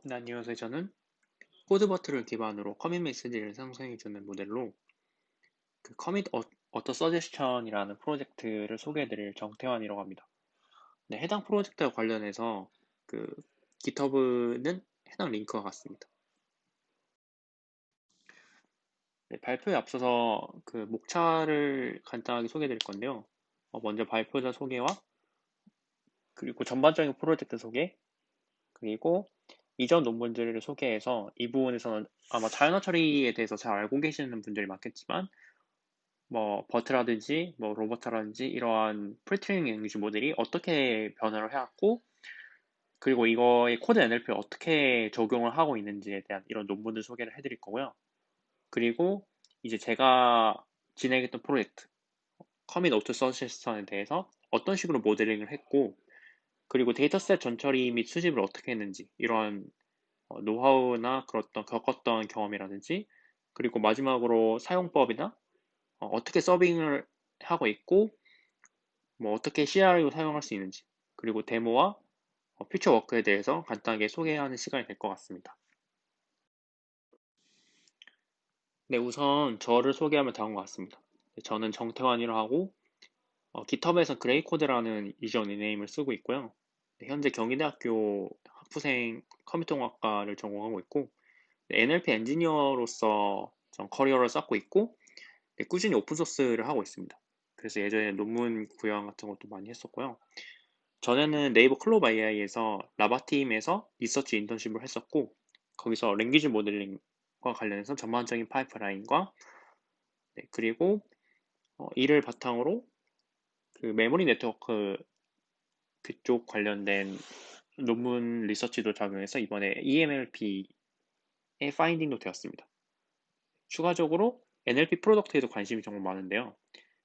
네, 안녕하세요. 저는 코드버트를 기반으로 커밋 메시지를 생성해주는 모델로 그 커밋 어터 서제스션이라는 프로젝트를 소개해드릴 정태환이라고 합니다. 네, 해당 프로젝트와 관련해서 그 GitHub는 해당 링크와 같습니다. 네, 발표에 앞서서 그 목차를 간단하게 소개해드릴 건데요. 먼저 발표자 소개와 그리고 전반적인 프로젝트 소개, 그리고 이전 논문들을 소개해서 이 부분에서는 아마 자연어 처리에 대해서 잘 알고 계시는 분들이 많겠지만 뭐 버트라든지 뭐 로버트라든지 이러한 프리트레이닝 랭귀지 모델이 어떻게 변화를 해왔고 그리고 이거의 코드 NLP를 어떻게 적용을 하고 있는지에 대한 이런 논문을 소개를 해드릴 거고요. 그리고 이제 제가 진행했던 프로젝트 커밋 오토 서제스션에 대해서 어떤 식으로 모델링을 했고 그리고 데이터셋 전처리 및 수집을 어떻게 했는지 이런 노하우나 그런 겪었던 경험이라든지 그리고 마지막으로 사용법이나 어떻게 서빙을 하고 있고 뭐 어떻게 CR로 사용할 수 있는지 그리고 데모와 퓨처 워크에 대해서 간단하게 소개하는 시간이 될 것 같습니다. 네, 우선 저를 소개하면 다음과 같습니다. 저는 정태환이라고 하고 GitHub에서 그레이코드라는 유저 닉네임을 쓰고 있고요. 네, 현재 경희대학교 학부생 컴퓨터공학과를 전공하고 있고 NLP 엔지니어로서 전 커리어를 쌓고 있고 꾸준히 오픈소스를 하고 있습니다. 그래서 예전에 논문 구형 같은 것도 많이 했었고요. 전에는 네이버 클로바 AI에서 라바팀에서 리서치 인턴십을 했었고 거기서 랭귀지 모델링과 관련해서 전반적인 파이프라인과 그리고 이를 바탕으로 그 메모리 네트워크 그쪽 관련된 논문 리서치도 적용해서 이번에 EMLP의 파인딩도 되었습니다. 추가적으로 NLP 프로덕트에도 관심이 정말 많은데요.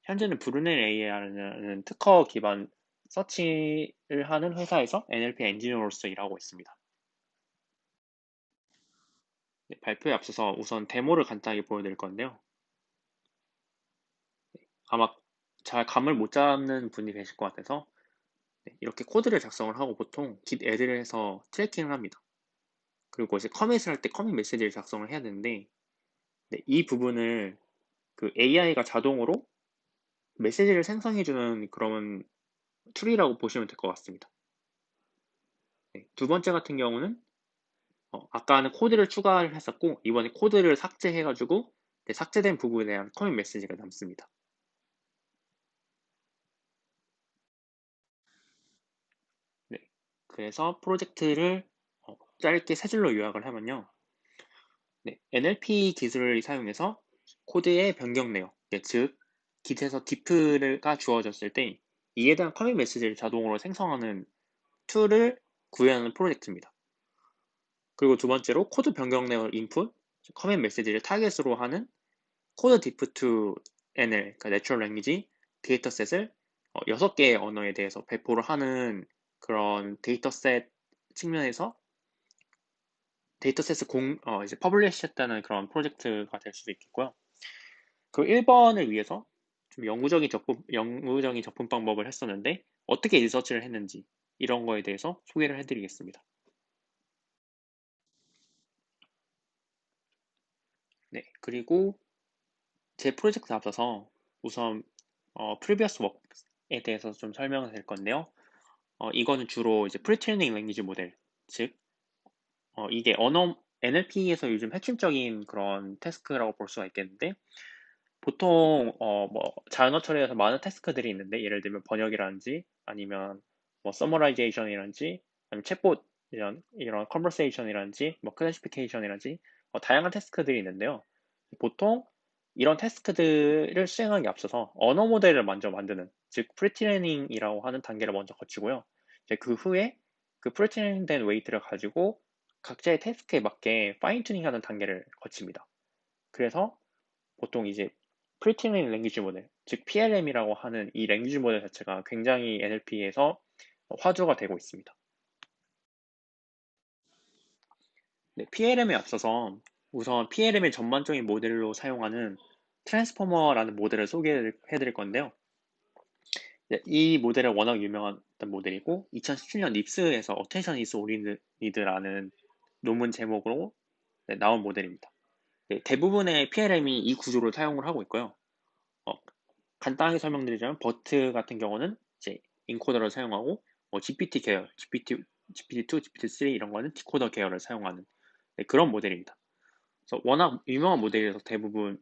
현재는 브루넬 AI라는 특허 기반 서치를 하는 회사에서 NLP 엔지니어로서 일하고 있습니다. 네, 발표에 앞서서 우선 데모를 간단하게 보여드릴 건데요. 아마 잘 감을 못 잡는 분이 계실 것 같아서 이렇게 코드를 작성을 하고 보통 git add를 해서 트래킹을 합니다. 그리고 이제 커밋을 할 때 커밋 메시지를 작성을 해야 되는데 이 부분을 그 AI가 자동으로 메시지를 생성해주는 그런 툴이라고 보시면 될 것 같습니다. 두 번째 같은 경우는 아까는 코드를 추가를 했었고 이번에 코드를 삭제해가지고 삭제된 부분에 대한 커밋 메시지가 남습니다. 네, 그래서 프로젝트를 짧게 세 줄로 요약을 하면요. NLP 기술을 사용해서 코드의 변경 내용, 즉 Git에서 diff가 주어졌을 때 이에 대한 커밋 메시지를 자동으로 생성하는 툴을 구현하는 프로젝트입니다. 그리고 두 번째로 코드 변경 내용을 인풋, 커밋 메시지를 타겟으로 하는 코드 diff to NL, 그러니까 Natural Language 데이터셋을 6개의 언어에 대해서 배포를 하는 그런 데이터셋 측면에서 데이터셋을 이제 퍼블리시 했다는 그런 프로젝트가 될 수도 있겠고요. 그 1번을 위해서 좀 영구적인 접근 방법을 했었는데 어떻게 리서치를 했는지 이런 거에 대해서 소개를 해드리겠습니다. 네, 그리고 제 프로젝트 앞서서 우선 previous work에 대해서 좀 설명을 드릴 건데요. 이거는 주로 이제 pre-training language 모델, 즉 이게 NLP에서 요즘 핵심적인 그런 태스크라고 볼 수가 있겠는데 보통 뭐 자연어 처리에서 많은 태스크들이 있는데 예를 들면 번역이라든지 아니면 뭐 서머라이제이션이라든지 아니면 챗봇 이런 컨버세이션이라든지 뭐 클래시피케이션이라든지 다양한 태스크들이 있는데요. 보통 이런 태스크들을 수행하기 앞서서 언어 모델을 먼저 만드는 즉 프리트레이닝이라고 하는 단계를 먼저 거치고요. 이제 그 후에 그 프리트레이닝 된 웨이트를 가지고 각자의 태스크에 맞게 파인 튜닝하는 단계를 거칩니다. 그래서 보통 이제 프리트레이닝 랭귀지 모델, 즉 PLM이라고 하는 이 랭귀지 모델 자체가 굉장히 NLP에서 화두가 되고 있습니다. 네, PLM에 앞서서 우선 PLM의 전반적인 모델로 사용하는 트랜스포머라는 모델을 소개해 드릴 건데요. 네, 이 모델은 워낙 유명한 모델이고 2017년 립스에서 어텐션 이즈 올 유 니드라는 논문 제목으로 나온 모델입니다. 대부분의 PLM이 이 구조를 사용을 하고 있고요. 간단하게 설명드리자면 버트 같은 경우는 이제 인코더를 사용하고 GPT 계열, GPT2, GPT3 이런 거는 디코더 계열을 사용하는 그런 모델입니다. 그래서 워낙 유명한 모델이라서 대부분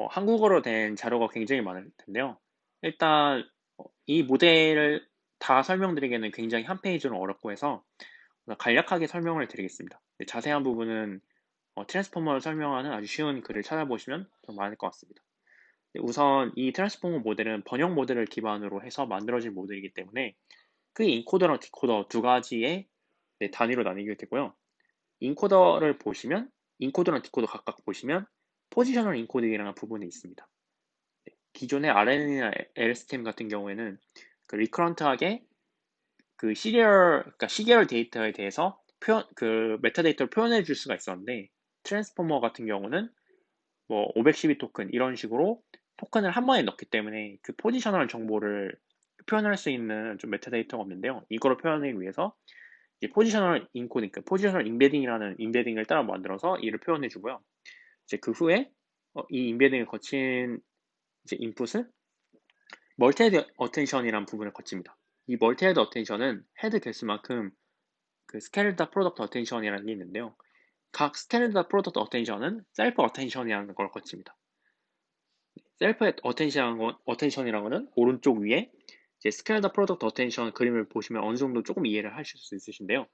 한국어로 된 자료가 굉장히 많을 텐데요. 일단 이 모델을 다 설명드리기에는 굉장히 한 페이지는 어렵고 해서 간략하게 설명을 드리겠습니다. 자세한 부분은 트랜스포머를 설명하는 아주 쉬운 글을 찾아보시면 더 많을 것 같습니다. 우선 이 트랜스포머 모델은 번역 모델을 기반으로 해서 만들어진 모델이기 때문에 그 인코더랑 디코더 두 가지의 단위로 나뉘게 되고요. 인코더를 보시면 인코더랑 디코더 각각 보시면 포지셔널 인코딩이라는 부분이 있습니다. 기존의 RNA나 LSTM 같은 경우에는 그 리커런트하게 그 시리얼 데이터에 대해서 그 메타데이터를 표현해 줄 수가 있었는데 트랜스포머 같은 경우는 512 토큰 이런 식으로 토큰을 한 번에 넣기 때문에 그 포지셔널 정보를 표현할 수 있는 좀 메타데이터가 없는데요. 이거를 표현하기 위해서 이제 포지셔널 인코딩, 포지셔널 인베딩이라는 인베딩을 따라 만들어서 이를 표현해 주고요. 이제 그 후에 이 인베딩을 거친 이제 인풋을 멀티헤드 어텐션이라는 부분을 거칩니다. 이 멀티헤드 어텐션은 헤드 개수만큼 그 스케일드 프로덕트 어텐션이라는 게 있는데요. 각 스케일드 프로덕트 어텐션은 셀프 어텐션이라는 걸 거칩니다. 셀프 어텐션이라는 거는 오른쪽 위에 이제 스케일드 프로덕트 어텐션 그림을 보시면 어느 정도 조금 이해를 하실 수 있으신데요.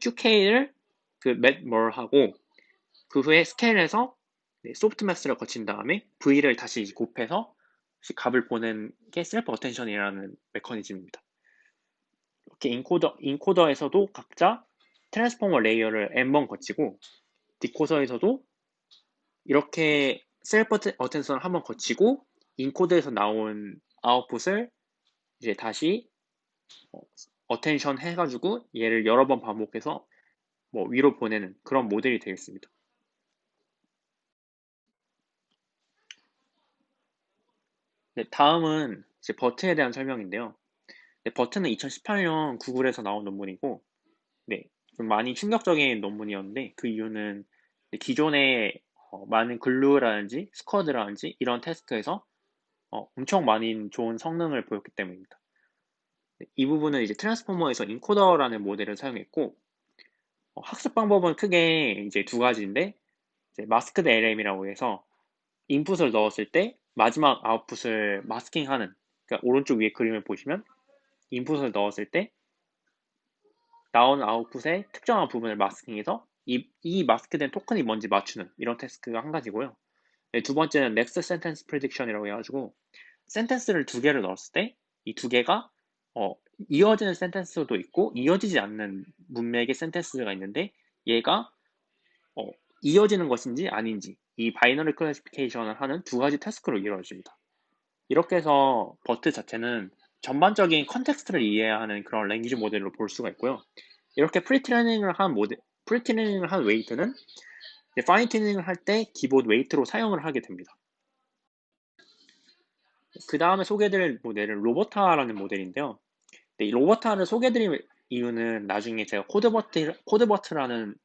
QK를 그 뭘 하고 그 후에 스케일에서 소프트맥스를 거친 다음에 V를 다시 곱해서 값을 보낸 게 셀프 어텐션이라는 메커니즘입니다. 이렇게 인코더에서도 각자 트랜스포머 레이어를 n번 거치고 디코더에서도 이렇게 셀프 어텐션을 한번 거치고 인코더에서 나온 아웃풋을 이제 다시 어텐션 해가지고 얘를 여러 번 반복해서 위로 보내는 그런 모델이 되겠습니다. 네, 다음은 이제 버트에 대한 설명인데요. 네, 버트는 2018년 구글에서 나온 논문이고, 네, 좀 많이 충격적인 논문이었는데 그 이유는 기존에 많은 글루라든지 스쿼드라든지 이런 테스트에서 엄청 많은 좋은 성능을 보였기 때문입니다. 네, 이 부분은 이제 트랜스포머에서 인코더라는 모델을 사용했고 학습 방법은 크게 이제 두 가지인데 이제 마스크드 LM이라고 해서 인풋을 넣었을 때 마지막 아웃풋을 마스킹하는 그러니까 오른쪽 위에 그림을 보시면 인풋을 넣었을 때 나오는 아웃풋의 특정한 부분을 마스킹해서 이 마스크된 토큰이 뭔지 맞추는 이런 태스크가 한 가지고요. 네, 두 번째는 next sentence prediction이라고 해가지고 센텐스를 두 개를 넣었을 때 이 두 개가 이어지는 센텐스도 있고 이어지지 않는 문맥의 센텐스가 있는데 얘가 이어지는 것인지 아닌지 이 바이너리 클래시피케이션을 하는 두 가지 태스크로 이루어집니다. 이렇게 해서 버트 자체는 전반적인 컨텍스트를 이해하는 그런 랭귀지 모델로 볼 수가 있고요. 이렇게 프리트레이닝을 한 웨이트는 파인 튜닝을 할 때 기본 웨이트로 사용을 하게 됩니다. 그 다음에 소개해드릴 모델은 로버타라는 모델인데요. 이 로버타를 소개해드릴 이유는 나중에 제가 코드버트라는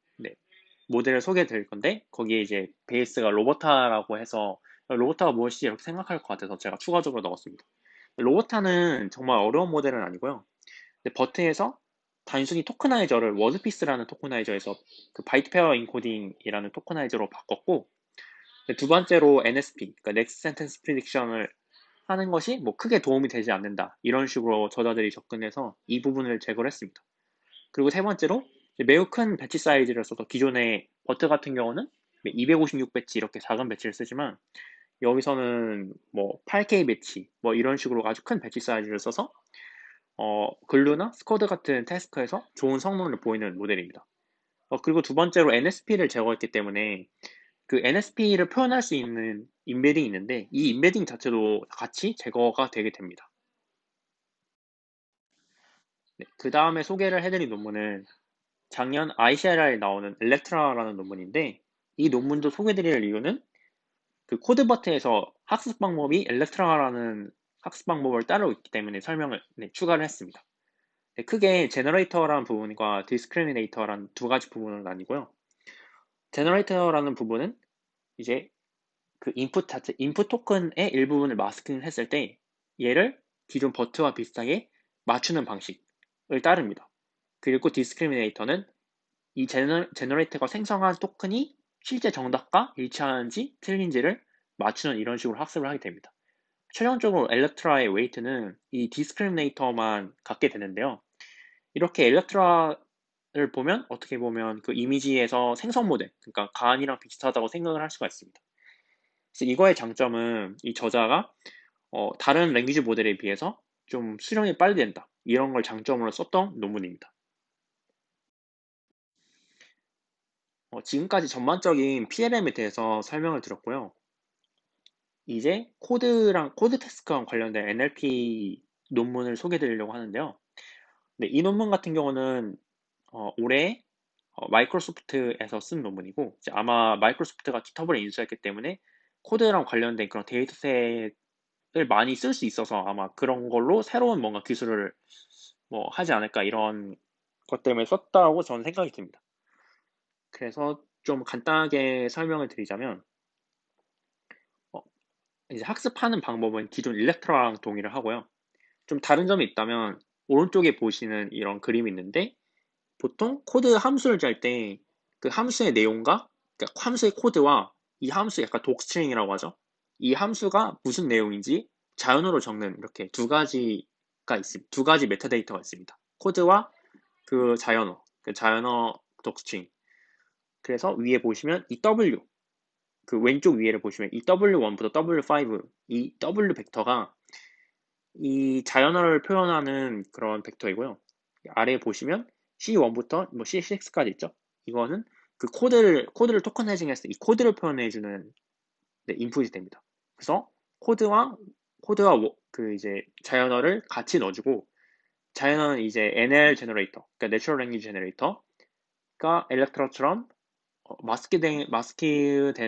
모델을 소개해드릴 건데 거기에 이제 베이스가 로버타라고 해서 로버타가 무엇이지 이렇게 생각할 것 같아서 제가 추가적으로 넣었습니다. 로버타는 정말 어려운 모델은 아니고요. 버트에서 단순히 토크나이저를 워드피스라는 토크나이저에서 그 바이트 페어 인코딩이라는 토크나이저로 바꿨고 두 번째로 NSP, 그러니까 Next Sentence Prediction을 하는 것이 크게 도움이 되지 않는다. 이런 식으로 저자들이 접근해서 이 부분을 제거를 했습니다. 그리고 세 번째로 매우 큰 배치 사이즈를 써서 기존의 버트 같은 경우는 256 배치 이렇게 작은 배치를 쓰지만 여기서는 8K 배치 이런 식으로 아주 큰 배치 사이즈를 써서 글루나 스쿼드 같은 태스크에서 좋은 성능을 보이는 모델입니다. 그리고 두 번째로 NSP를 제거했기 때문에 그 NSP를 표현할 수 있는 인베딩이 있는데 이 인베딩 자체도 같이 제거가 되게 됩니다. 네, 그 다음에 소개를 해드릴 논문은 작년 ICR에 나오는 엘렉트라라는 논문인데 이 논문도 소개드릴 이유는 그 코드버트에서 학습 방법이 엘렉트라라는 학습 방법을 따르고 있기 때문에 설명을 추가를 했습니다. 크게 제너레이터라는 부분과 디스크리미네이터라는 두 가지 부분으로 나뉘고요. 제너레이터라는 부분은 이제 그 인풋 토큰의 일부분을 마스킹 했을 때 얘를 기존 버트와 비슷하게 맞추는 방식을 따릅니다. 그리고 디스크리미네이터는 이 제너레이터가 생성한 토큰이 실제 정답과 일치하는지 틀린지를 맞추는 이런 식으로 학습을 하게 됩니다. 최종적으로 엘렉트라의 웨이트는 이 디스크리미네이터만 갖게 되는데요. 이렇게 엘렉트라를 보면 어떻게 보면 그 이미지에서 생성 모델, 그러니까 가안이랑 비슷하다고 생각을 할 수가 있습니다. 그래서 이거의 장점은 이 저자가 다른 랭귀지 모델에 비해서 좀 수령이 빨리 된다. 이런 걸 장점으로 썼던 논문입니다. 지금까지 전반적인 PLM에 대해서 설명을 드렸고요. 이제 코드 태스크와 관련된 NLP 논문을 소개해 드리려고 하는데요. 네, 이 논문 같은 경우는 올해 마이크로소프트에서 쓴 논문이고 이제 아마 마이크로소프트가 GitHub을 인수했기 때문에 코드랑 관련된 그런 데이터셋을 많이 쓸 수 있어서 아마 그런 걸로 새로운 뭔가 기술을 뭐 하지 않을까 이런 것 때문에 썼다고 저는 생각이 듭니다. 그래서 좀 간단하게 설명을 드리자면 어, 이제 학습하는 방법은 기존 일렉트라랑 동일을 하고요. 좀 다른 점이 있다면 오른쪽에 보시는 이런 그림이 있는데 보통 코드 함수를 짤 때 그 함수의 내용과 그러니까 함수의 코드와 이 함수 약간 독스트링이라고 하죠. 이 함수가 무슨 내용인지 자연어로 적는 이렇게 두 가지 메타데이터가 있습니다. 코드와 그 자연어, 그 자연어 독스트링. 그래서 위에 보시면 이 W, 그 왼쪽 위에를 보시면 이 W1부터 W5, 이 W 벡터가 이 자연어를 표현하는 그런 벡터이고요. 아래에 보시면 C1부터 뭐 C6까지 있죠. 이거는 그 코드를 토커나이징해서 이 코드를 표현해주는 인풋이 됩니다. 그래서 코드와 그 이제 자연어를 같이 넣어주고 자연어는 이제 NL 제너레이터, 그러니까 내추럴 랭귀지 제너레이터가 엘렉트로처럼 마스크된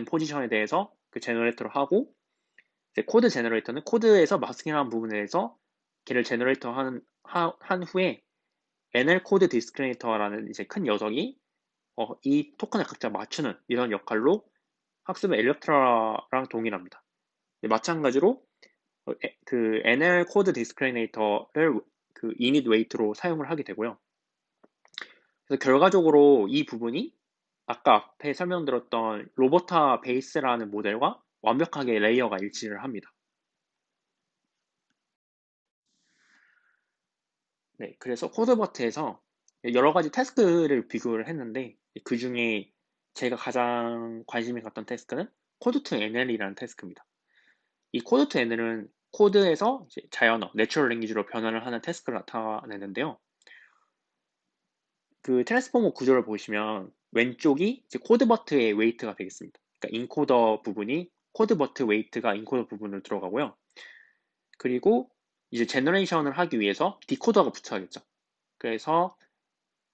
포지션에 대해서 그 제너레이터를 하고 이제 코드 제너레이터는 코드에서 마스킹한 부분에 대해서 걔를 제너레이터 한 후에 NL 코드 디스크리미네이터라는 이제 큰 녀석이 이 토큰을 각자 맞추는 이런 역할로 학습의 엘렉트라랑 동일합니다. 마찬가지로 그 NL 코드 디스크리미네이터를 그 init weight로 사용을 하게 되고요. 그래서 결과적으로 이 부분이 아까 앞에 설명드렸던 로버타 베이스라는 모델과 완벽하게 레이어가 일치를 합니다. 네, 그래서 코드버트에서 여러 가지 태스크를 비교를 했는데 그 중에 제가 가장 관심이 갔던 태스크는 코드 투 NL이라는 태스크입니다. 이 코드 투 NL은 코드에서 이제 자연어, 내추럴 랭귀지로 변환을 하는 태스크를 나타내는데요. 그 트랜스포머 구조를 보시면 왼쪽이 이제 코드버트의 웨이트가 되겠습니다. 그러니까 인코더 부분이 코드버트 웨이트가 인코더 부분으로 들어가고요. 그리고 이제 제너레이션을 하기 위해서 디코더가 붙여야겠죠. 그래서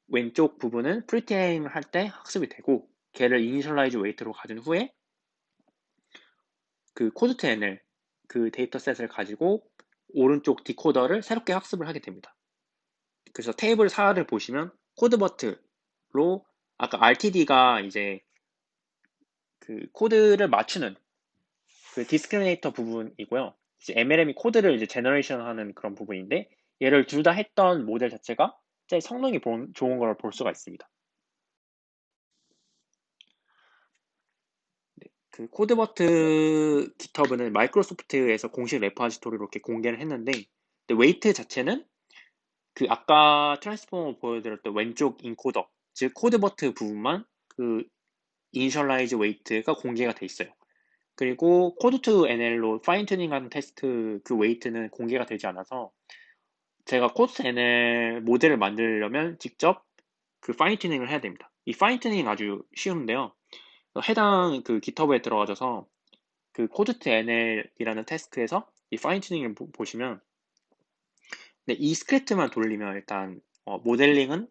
왼쪽 부분은 프리테임을 할 때 학습이 되고 걔를 이니셜라이즈 웨이트로 가진 후에 그 코드2n을 그 데이터셋을 가지고 오른쪽 디코더를 새롭게 학습을 하게 됩니다. 그래서 테이블 4를 보시면 코드버트로 아까 RTD가 이제 그 코드를 맞추는 그 디스크리미네이터 부분이고요. 이제 MLM이 코드를 이제 제너레이션 하는 그런 부분인데 얘를 둘 다 했던 모델 자체가 성능이 좋은 걸 볼 수가 있습니다. 그 코드버트 GitHub는 마이크로소프트에서 공식 레포지토리로 이렇게 공개를 했는데 웨이트 자체는 그 아까 트랜스포머 보여드렸던 왼쪽 인코더 즉 코드버트 부분만 그 이니셜라이즈 웨이트가 공개가 돼 있어요. 그리고 코드2NL로 파인 튜닝하는 테스트 그 웨이트는 공개가 되지 않아서 제가 코드2NL 모델을 만들려면 직접 그 파인 튜닝을 해야 됩니다. 이 파인 튜닝 아주 쉬운데요. 해당 그 GitHub에 들어가셔서 그 코드2NL이라는 태스크에서 이 파인 튜닝을 보시면 이 스크립트만 돌리면 일단 모델링은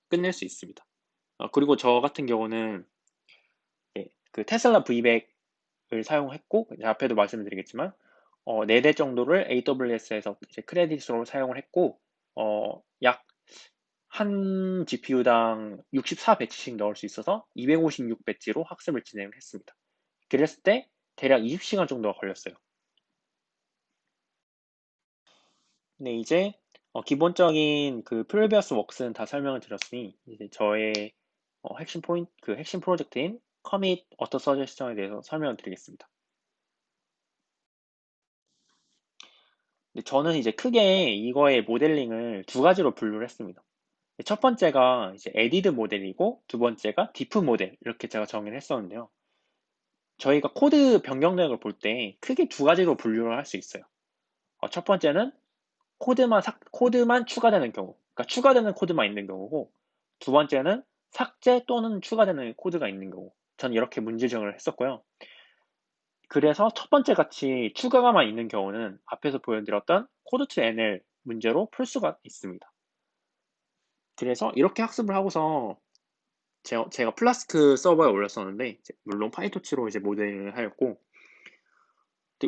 끝낼 수 있습니다. 그리고 저 같은 경우는 그 테슬라 V100을 사용했고 앞에도 말씀드리겠지만 4대 정도를 AWS에서 이제 크레딧으로 사용을 했고 약 한 GPU당 64배치씩 넣을 수 있어서 256배치로 학습을 진행을 했습니다. 그랬을 때 대략 20시간 정도가 걸렸어요. 네, 이제 기본적인 그 프리비어스 웍스는 다 설명을 드렸으니 이제 저의 핵심 포인트, 그 핵심 프로젝트인 커밋 어터 서제스션에 대해서 설명을 드리겠습니다. 저는 이제 크게 이거의 모델링을 두 가지로 분류를 했습니다. 첫 번째가 이제 에디드 모델이고 두 번째가 디프 모델 이렇게 제가 정의를 했었는데요. 저희가 코드 변경력을 볼 때 크게 두 가지로 분류를 할 수 있어요. 첫 번째는 코드만 추가되는 경우, 그러니까 추가되는 코드만 있는 경우고, 두 번째는 삭제 또는 추가되는 코드가 있는 경우. 저는 이렇게 문제정을 했었고요. 그래서 첫 번째 같이 추가가만 있는 경우는 앞에서 보여드렸던 코드 to NL 문제로 풀 수가 있습니다. 그래서 이렇게 학습을 하고서 제가 플라스크 서버에 올렸었는데, 물론 파이토치로 이제 모델을 하였고,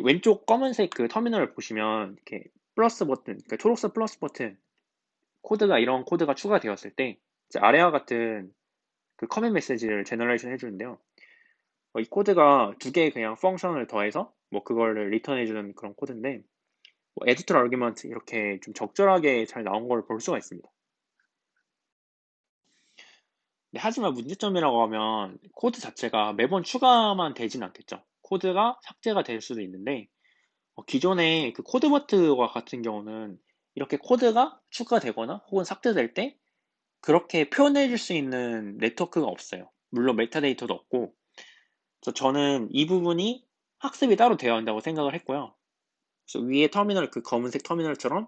왼쪽 검은색 그 터미널을 보시면 이렇게 플러스 버튼, 그러니까 초록색 플러스 버튼 이런 코드가 추가되었을 때 이제 아래와 같은 그 커밋 메시지를 제너레이션 해주는데요. 이 코드가 두 개의 그냥 펑션을 더해서 뭐 그거를 리턴해주는 그런 코드인데 에디터 아규먼트 이렇게 좀 적절하게 잘 나온 걸 볼 수가 있습니다. 하지만 문제점이라고 하면 코드 자체가 매번 추가만 되진 않겠죠. 코드가 삭제가 될 수도 있는데 기존의 그 코드버트와 같은 경우는 이렇게 코드가 추가되거나 혹은 삭제될 때 그렇게 표현해 줄 수 있는 네트워크가 없어요. 물론 메타데이터도 없고. 그래서 저는 이 부분이 학습이 따로 되어야 한다고 생각을 했고요. 그래서 위에 터미널, 그 검은색 터미널처럼,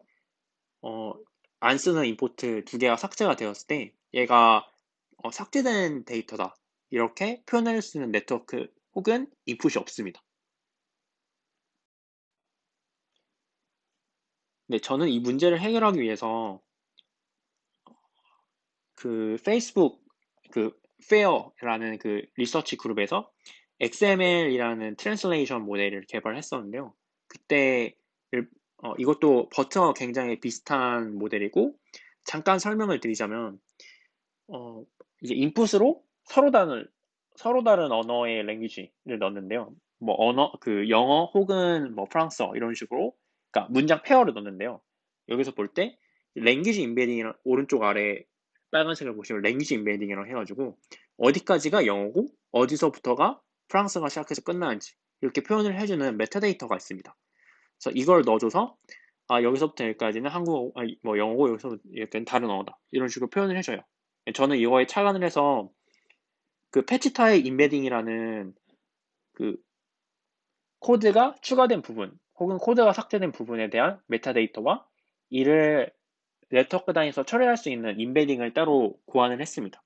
안 쓰는 임포트 두 개가 삭제가 되었을 때 얘가 삭제된 데이터다. 이렇게 표현할 수 있는 네트워크 혹은 인풋이 없습니다. 네, 저는 이 문제를 해결하기 위해서 그 페이스북 그 페어라는 그 리서치 그룹에서 XML이라는 트랜슬레이션 모델을 개발했었는데요. 그때 이것도 버트와 굉장히 비슷한 모델이고 잠깐 설명을 드리자면 이제 인풋으로 서로 다른 언어의 랭귀지를 넣는데요. 뭐 그 영어 혹은 뭐 프랑스어 이런 식으로 그러니까 문장 페어를 넣는데요. 여기서 볼 때 랭귀지 인베딩이랑 오른쪽 아래 빨간색을 보시면 랭귀지 인베딩이라고 해가지고 어디까지가 영어고 어디서부터가 프랑스어가 시작해서 끝나는지 이렇게 표현을 해주는 메타데이터가 있습니다. 그래서 이걸 넣어줘서 여기서부터 여기까지는 한국어, 뭐 영어고 여기서 여기까지는 다른 언어다 이런 식으로 표현을 해줘요. 저는 이거에 착안을 해서 그 패치 타입 인베딩이라는 그 코드가 추가된 부분 혹은 코드가 삭제된 부분에 대한 메타데이터와 이를 네트워크 단위에서 처리할 수 있는 인베딩을 따로 고안을 했습니다.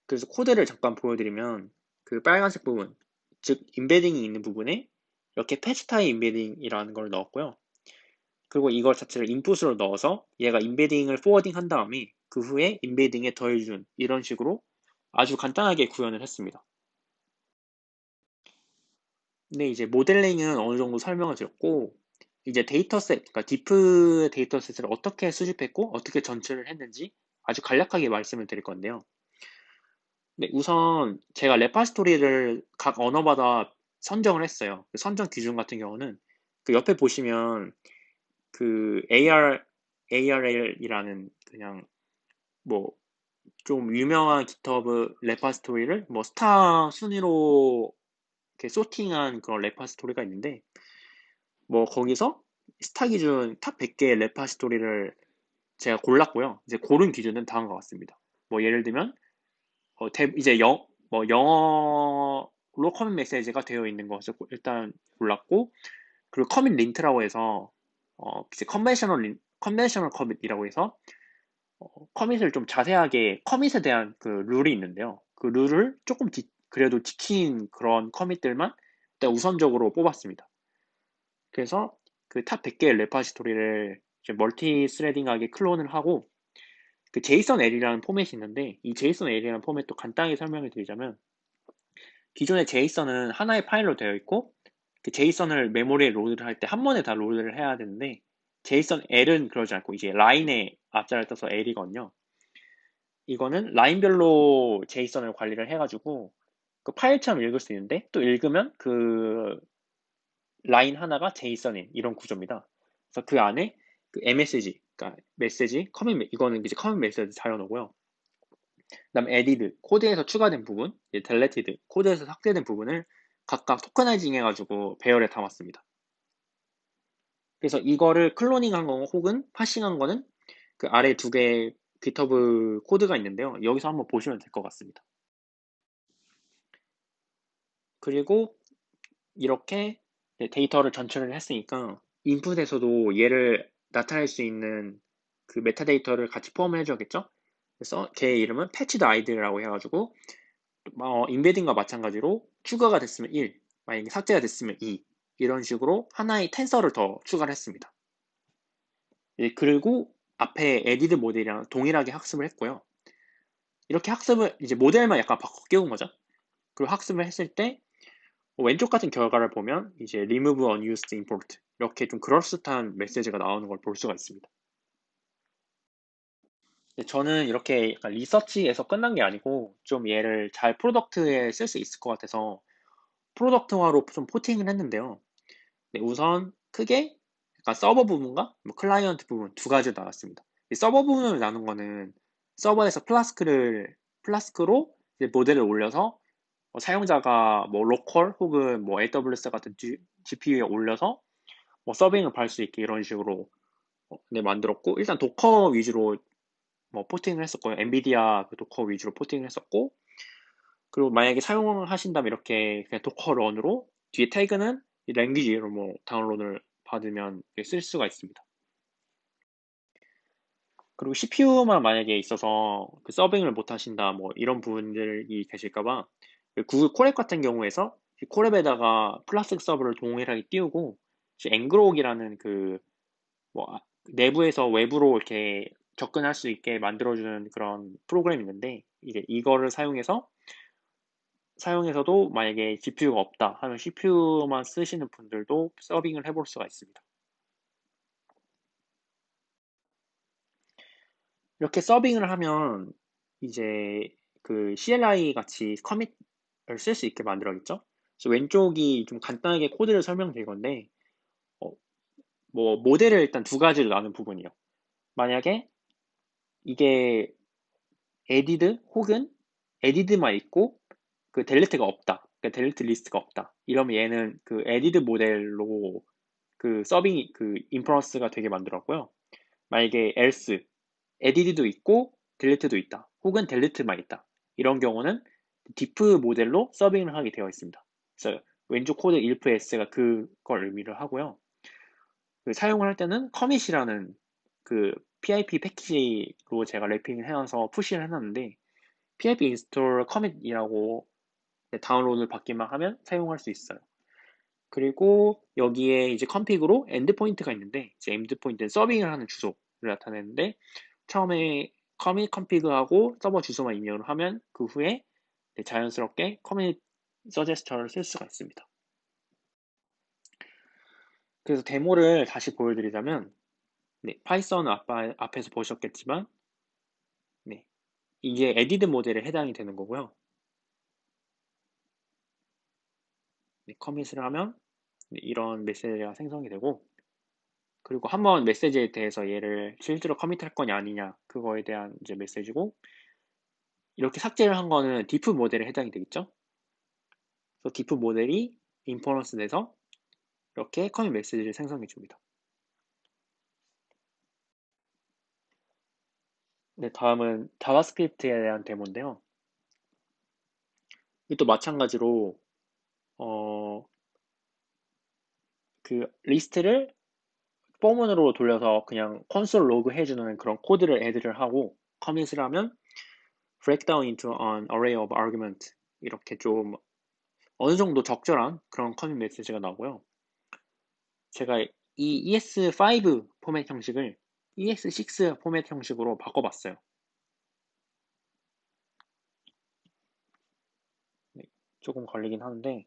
그래서 코드를 잠깐 보여드리면 그 빨간색 부분, 즉 인베딩이 있는 부분에 이렇게 패치 타입 인베딩이라는 걸 넣었고요. 그리고 이걸 자체를 인풋으로 넣어서 얘가 인베딩을 포워딩 한 다음에 그 후에 인베딩에 더해준 이런 식으로 아주 간단하게 구현을 했습니다. 근데 이제 모델링은 어느 정도 설명을 드렸고 이제 데이터셋, 그러니까 디프 데이터셋을 어떻게 수집했고 어떻게 전체를 했는지 아주 간략하게 말씀을 드릴 건데요. 네, 우선 제가 레파스토리를 각 언어마다 선정을 했어요. 그 선정 기준 같은 경우는 그 옆에 보시면 그 ARL이라는 그냥 뭐 좀 유명한 GitHub 레파스토리를 뭐 스타 순위로 이렇게 소팅한 그런 레파스토리가 있는데 뭐 거기서 스타 기준 탑 100개의 레파스토리를 제가 골랐고요. 이제 고른 기준은 다음과 같습니다. 뭐 예를 들면 이제 뭐 영어로 커밋 메시지가 되어 있는 것을 일단 골랐고 그리고 커밋 린트라고 해서 이제 컨벤셔널 커밋이라고 해서 커밋을 좀 자세하게 커밋에 대한 그 룰이 있는데요. 그 룰을 조금 그래도 지킨 그런 커밋들만 일단 우선적으로 뽑았습니다. 그래서 그 탑 100개의 레파지토리를 멀티 스레딩하게 클론을 하고 그 JSON-L이라는 포맷이 있는데 이 JSON-L이라는 포맷도 간단하게 설명을 드리자면 기존의 JSON은 하나의 파일로 되어 있고 그 JSON을 메모리에 로드를 할 때 한 번에 다 로드를 해야 되는데 JSON L은 그러지 않고 이제 라인에 앞자를 떠서 L이거든요. 이거는 라인별로 JSON을 관리를 해가지고 그 파일처럼 읽을 수 있는데 또 읽으면 그 라인 하나가 JSON인 이런 구조입니다. 그래서 그 안에 그 MSG, 그러니까 메시지, 커밋, 이거는 이제 커밋 메시지 자연어고요. 그다음 added, 코드에서 추가된 부분, deleted, 코드에서 삭제된 부분을 각각 토커나이징 해가지고 배열에 담았습니다. 그래서 이거를 클로닝 한 거 혹은 파싱한 거는 그 아래 두 개의 GitHub 코드가 있는데요. 여기서 한번 보시면 될 것 같습니다. 그리고 이렇게 데이터를 전출을 했으니까 인풋에서도 얘를 나타낼 수 있는 그 메타데이터를 같이 포함을 해줘야겠죠? 그래서 걔 이름은 패치드 아이디라고 해가지고 인베딩과 마찬가지로 추가가 됐으면 1, 만약에 삭제가 됐으면 2 이런 식으로 하나의 텐서를 더 추가를 했습니다. 그리고 앞에 에디드 모델이랑 동일하게 학습을 했고요. 이렇게 학습을 이제 모델만 약간 바꿔 끼운 거죠. 그리고 학습을 했을 때 왼쪽 같은 결과를 보면 이제 remove unused import 이렇게 좀 그럴듯한 메시지가 나오는 걸 볼 수가 있습니다. 저는 이렇게 약간 리서치에서 끝난 게 아니고 좀 얘를 잘 프로덕트에 쓸 수 있을 것 같아서 프로덕트화로 좀 포팅을 했는데요. 우선 크게 약간 서버 부분과 뭐 클라이언트 부분 두 가지로 나눴습니다. 이 서버 부분을 나눈 거는 서버에서 플라스크로 이제 모델을 올려서 사용자가 뭐 로컬 혹은 뭐 AWS 같은 GPU에 올려서 뭐 서빙을 받을 수 있게 이런 식으로 네, 만들었고 일단 도커 위주로 뭐 포팅을 했었고요. 엔비디아 그 도커 위주로 포팅을 했었고 그리고 만약에 사용을 하신다면 이렇게 그냥 도커 런으로 뒤에 태그는 이 랭귀지로 뭐 다운로드를 받으면 쓸 수가 있습니다. 그리고 CPU만 만약에 있어서 그 서빙을 못 하신다 뭐 이런 분들이 계실까봐 구글 콜앱 같은 경우에서 콜앱에다가 플라스틱 서버를 동일하게 띄우고 앵그록이라는 그 뭐 내부에서 외부로 이렇게 접근할 수 있게 만들어주는 그런 프로그램이 있는데 이제 이거를 사용해서도 만약에 GPU가 없다 하면 CPU만 쓰시는 분들도 서빙을 해볼 수가 있습니다. 이렇게 서빙을 하면 이제 그 CLI 같이 커밋을 쓸 수 있게 만들어야겠죠? 그래서 왼쪽이 좀 간단하게 코드를 설명드릴 건데 어, 뭐 모델을 일단 두 가지로 나눈 부분이에요. 만약에 이게 에디드 혹은 에디드만 있고 그 델리트가 없다. 그러니까 델리트 리스트가 없다. 이러면 얘는 그 에디드 모델로 그 서빙 그 인퍼런스가 되게 만들었고요. 만약에 else 에디드도 있고 델리트도 있다. 혹은 델리트만 있다. 이런 경우는 디프 모델로 서빙을 하게 되어 있습니다. 그래서 왼쪽 코드 if s가 그걸 의미를 하고요. 그 사용을 할 때는 커밋이라는 그 PIP 패키지로 제가 랩핑을 해놔서 푸시를 해놨는데 PIP 인스톨 커밋이라고 다운로드 받기만 하면 사용할 수 있어요. 그리고 여기에 이제 컨피그로 엔드포인트가 있는데 이제 엔드포인트는 서빙을 하는 주소를 나타내는데 처음에 커밋 컨피그하고 서버 주소만 입력을 하면 그 후에 자연스럽게 커밋 서제스터를 쓸 수가 있습니다. 그래서 데모를 다시 보여드리자면 파이썬 앞에서 보셨겠지만 이게 에디드 모델에 해당이 되는 거고요. 커밋을 하면 이런 메시지가 생성이 되고 그리고 한번 메시지에 대해서 얘를 실제로 커밋할 거냐 아니냐 그거에 대한 이제 메시지고 이렇게 삭제를 한 거는 디프 모델에 해당이 되겠죠. 그래서 디프 모델이 인퍼런스 내서 이렇게 커밋 메시지를 생성해 줍니다. 네, 다음은 자바스크립트에 대한 데모인데요. 이것도 마찬가지로 그 리스트를 포문으로 돌려서 그냥 콘솔 로그 해주는 그런 코드를 애드를 하고 커밋을 하면 breakdown into an array of argument 이렇게 좀 어느 정도 적절한 그런 커밋 메시지가 나오고요. 제가 이 ES5 포맷 형식을 ES6 포맷 형식으로 바꿔봤어요. 네, 조금 걸리긴 하는데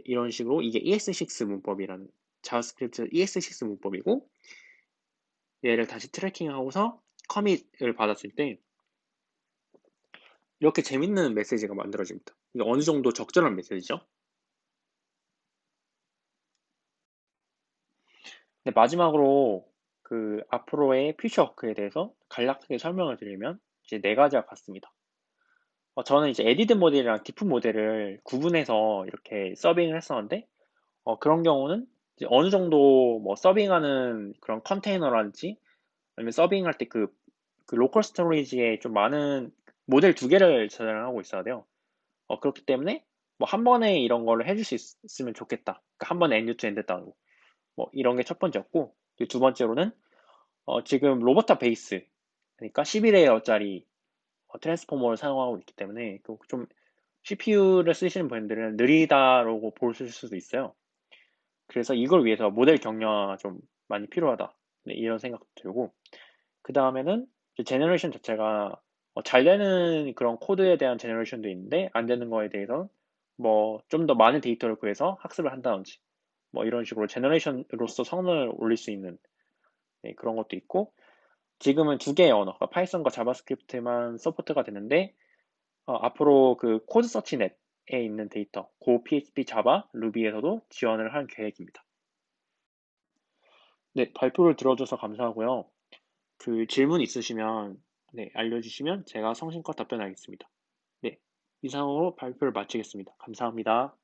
이런 식으로 이게 ES6 문법이라는 자바스크립트 ES6 문법이고, 얘를 다시 트래킹하고서 커밋을 받았을 때 이렇게 재밌는 메시지가 만들어집니다. 이게 어느 정도 적절한 메시지죠. 네, 마지막으로 그 앞으로의 퓨처 워크에 대해서 간략하게 설명을 드리면 이제 네 가지가 같습니다. 저는 이제 에디드 모델이랑 디프 모델을 구분해서 이렇게 서빙을 했었는데, 그런 경우는 이제 어느 정도 뭐 서빙하는 그런 컨테이너라든지 아니면 서빙할 때 그 로컬 스토리지에 좀 많은 모델 두 개를 저장하고 있어야 돼요. 그렇기 때문에 뭐 한 번에 이런 거를 해줄 수 있으면 좋겠다. 그러니까 한 번에 엔드 투 엔드 따고 뭐 이런 게 첫 번째였고, 두 번째로는 지금 로버타 베이스, 그러니까 11레이어짜리 트랜스포머를 사용하고 있기 때문에 좀 CPU를 쓰시는 분들은 느리다라고 보실 수도 있어요. 그래서 이걸 위해서 모델 격려가 좀 많이 필요하다. 네, 이런 생각도 들고, 그 다음에는 제너레이션 자체가 잘 되는 그런 코드에 대한 제너레이션도 있는데 안 되는 거에 대해서 뭐 좀 더 많은 데이터를 구해서 학습을 한다든지 뭐 이런 식으로 제너레이션으로서 성능을 올릴 수 있는, 네, 그런 것도 있고, 지금은 두 개의 언어, 그러니까 파이썬과 자바스크립트만 서포트가 되는데 앞으로 그 코드 서치넷에 있는 데이터, 고 PHP, 자바, 루비에서도 지원을 할 계획입니다. 네, 발표를 들어줘서 감사하고요. 그 질문 있으시면 네, 알려주시면 제가 성심껏 답변하겠습니다. 네, 이상으로 발표를 마치겠습니다. 감사합니다.